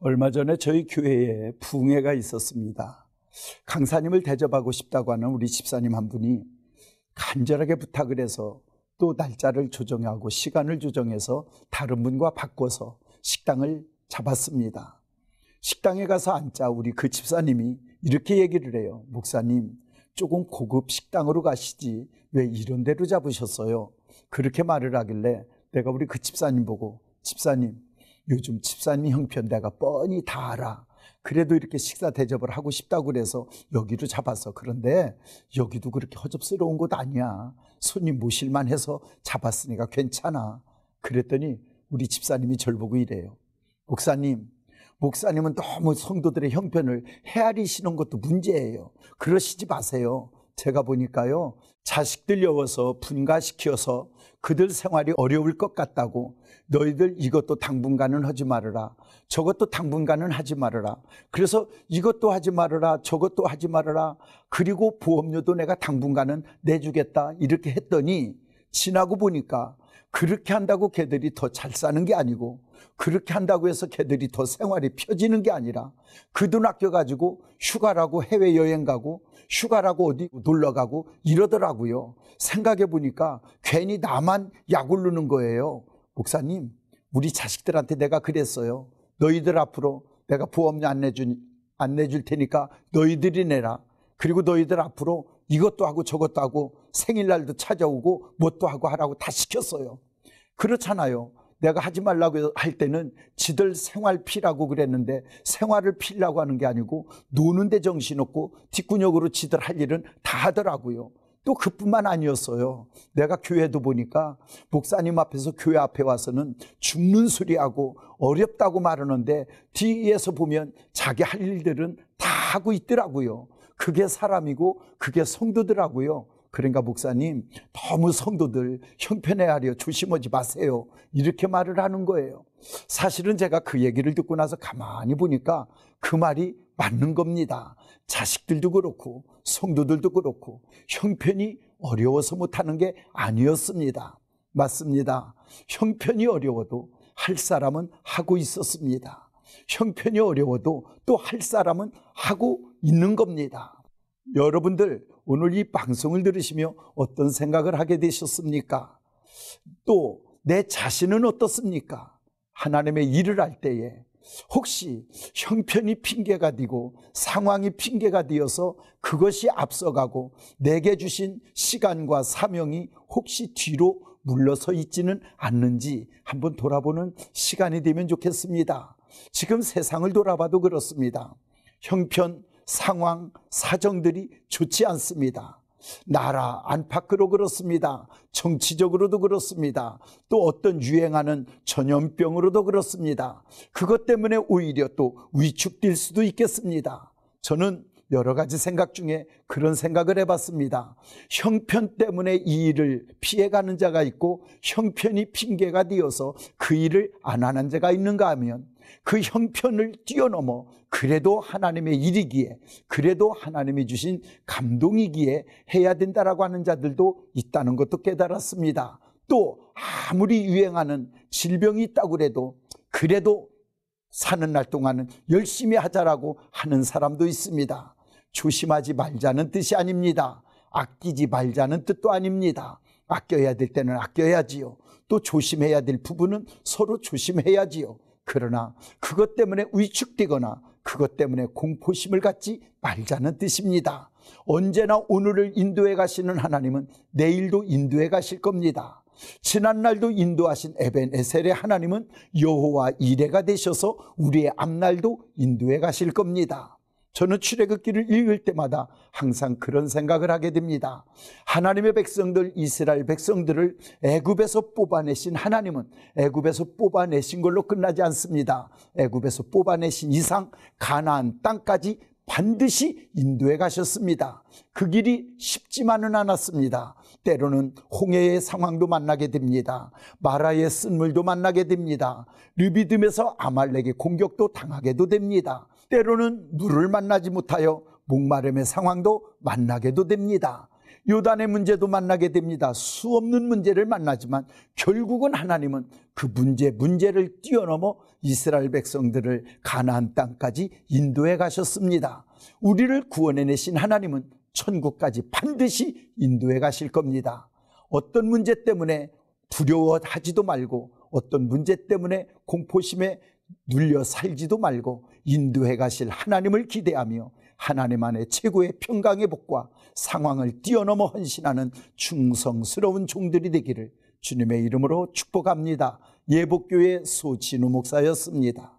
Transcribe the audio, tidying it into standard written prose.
얼마 전에 저희 교회에 부흥회가 있었습니다. 강사님을 대접하고 싶다고 하는 우리 집사님 한 분이 간절하게 부탁을 해서 또 날짜를 조정하고 시간을 조정해서 다른 분과 바꿔서 식당을 잡았습니다. 식당에 가서 앉자 우리 그 집사님이 이렇게 얘기를 해요. 목사님, 조금 고급 식당으로 가시지 왜 이런 데로 잡으셨어요? 그렇게 말을 하길래 내가 우리 그 집사님 보고, 집사님, 요즘 집사님 형편 내가 뻔히 다 알아. 그래도 이렇게 식사 대접을 하고 싶다고 그래서 여기로 잡았어. 그런데 여기도 그렇게 허접스러운 곳 아니야. 손님 모실만 해서 잡았으니까 괜찮아. 그랬더니 우리 집사님이 저를 보고 이래요. 목사님은 너무 성도들의 형편을 헤아리시는 것도 문제예요. 그러시지 마세요. 제가 보니까요, 자식들 여워서 분가시켜서 그들 생활이 어려울 것 같다고 너희들 이것도 당분간은 하지 말아라, 저것도 당분간은 하지 말아라, 그래서 이것도 하지 말아라, 저것도 하지 말아라, 그리고 보험료도 내가 당분간은 내주겠다 이렇게 했더니 지나고 보니까 그렇게 한다고 걔들이 더 잘 사는 게 아니고, 그렇게 한다고 해서 걔들이 더 생활이 펴지는 게 아니라 그 돈 아껴가지고 휴가라고 해외여행 가고 휴가라고 어디 놀러 가고 이러더라고요. 생각해 보니까 괜히 나만 약 오르는 거예요. 목사님, 우리 자식들한테 내가 그랬어요. 너희들 앞으로 내가 보험료 안 내줄 테니까 너희들이 내라. 그리고 너희들 앞으로 이것도 하고 저것도 하고 생일날도 찾아오고 뭣도 하고 하라고 다 시켰어요. 그렇잖아요. 내가 하지 말라고 할 때는 지들 생활 피라고 그랬는데 생활을 피려고 하는 게 아니고 노는데 정신없고 뒷구녕으로 지들 할 일은 다 하더라고요. 또 그뿐만 아니었어요. 내가 교회도 보니까 목사님 앞에서 교회 앞에 와서는 죽는 소리하고 어렵다고 말하는데 뒤에서 보면 자기 할 일들은 다 하고 있더라고요. 그게 사람이고 그게 성도더라고요. 그러니까 목사님, 너무 성도들 형편헤아려 조심하지 마세요, 이렇게 말을 하는 거예요. 사실은 제가 그 얘기를 듣고 나서 가만히 보니까 그 말이 맞는 겁니다. 자식들도 그렇고 성도들도 그렇고 형편이 어려워서 못하는 게 아니었습니다. 맞습니다. 형편이 어려워도 할 사람은 하고 있었습니다. 형편이 어려워도 또 할 사람은 하고 있는 겁니다. 여러분들 오늘 이 방송을 들으시며 어떤 생각을 하게 되셨습니까? 또 내 자신은 어떻습니까? 하나님의 일을 할 때에 혹시 형편이 핑계가 되고 상황이 핑계가 되어서 그것이 앞서가고 내게 주신 시간과 사명이 혹시 뒤로 물러서 있지는 않는지 한번 돌아보는 시간이 되면 좋겠습니다. 지금 세상을 돌아봐도 그렇습니다. 형편, 상황, 사정들이 좋지 않습니다. 나라 안팎으로 그렇습니다. 정치적으로도 그렇습니다. 또 어떤 유행하는 전염병으로도 그렇습니다. 그것 때문에 오히려 또 위축될 수도 있겠습니다. 저는 여러 가지 생각 중에 그런 생각을 해봤습니다. 형편 때문에 이 일을 피해가는 자가 있고 형편이 핑계가 되어서 그 일을 안 하는 자가 있는가 하면 그 형편을 뛰어넘어 그래도 하나님의 일이기에, 그래도 하나님이 주신 감동이기에 해야 된다라고 하는 자들도 있다는 것도 깨달았습니다. 또 아무리 유행하는 질병이 있다고 해도 그래도 사는 날 동안은 열심히 하자라고 하는 사람도 있습니다. 조심하지 말자는 뜻이 아닙니다. 아끼지 말자는 뜻도 아닙니다. 아껴야 될 때는 아껴야지요. 또 조심해야 될 부분은 서로 조심해야지요. 그러나 그것 때문에 위축되거나 그것 때문에 공포심을 갖지 말자는 뜻입니다. 언제나 오늘을 인도해 가시는 하나님은 내일도 인도해 가실 겁니다. 지난날도 인도하신 에벤에셀의 하나님은 여호와 이레가 되셔서 우리의 앞날도 인도해 가실 겁니다. 저는 출애굽기를 읽을 때마다 항상 그런 생각을 하게 됩니다. 하나님의 백성들, 이스라엘 백성들을 애굽에서 뽑아내신 하나님은 애굽에서 뽑아내신 걸로 끝나지 않습니다. 애굽에서 뽑아내신 이상 가나안 땅까지 반드시 인도해 가셨습니다. 그 길이 쉽지만은 않았습니다. 때로는 홍해의 상황도 만나게 됩니다. 마라의 쓴물도 만나게 됩니다. 르비딤에서 아말렉의 공격도 당하게도 됩니다. 때로는 물을 만나지 못하여 목마름의 상황도 만나게도 됩니다. 요단의 문제도 만나게 됩니다. 수없는 문제를 만나지만 결국은 하나님은 그 문제를 뛰어넘어 이스라엘 백성들을 가나안 땅까지 인도해 가셨습니다. 우리를 구원해내신 하나님은 천국까지 반드시 인도해 가실 겁니다. 어떤 문제 때문에 두려워하지도 말고, 어떤 문제 때문에 공포심에 눌려 살지도 말고 인도해 가실 하나님을 기대하며 하나님 안에 최고의 평강의 복과 상황을 뛰어넘어 헌신하는 충성스러운 종들이 되기를 주님의 이름으로 축복합니다. 예복교회 소진우 목사였습니다.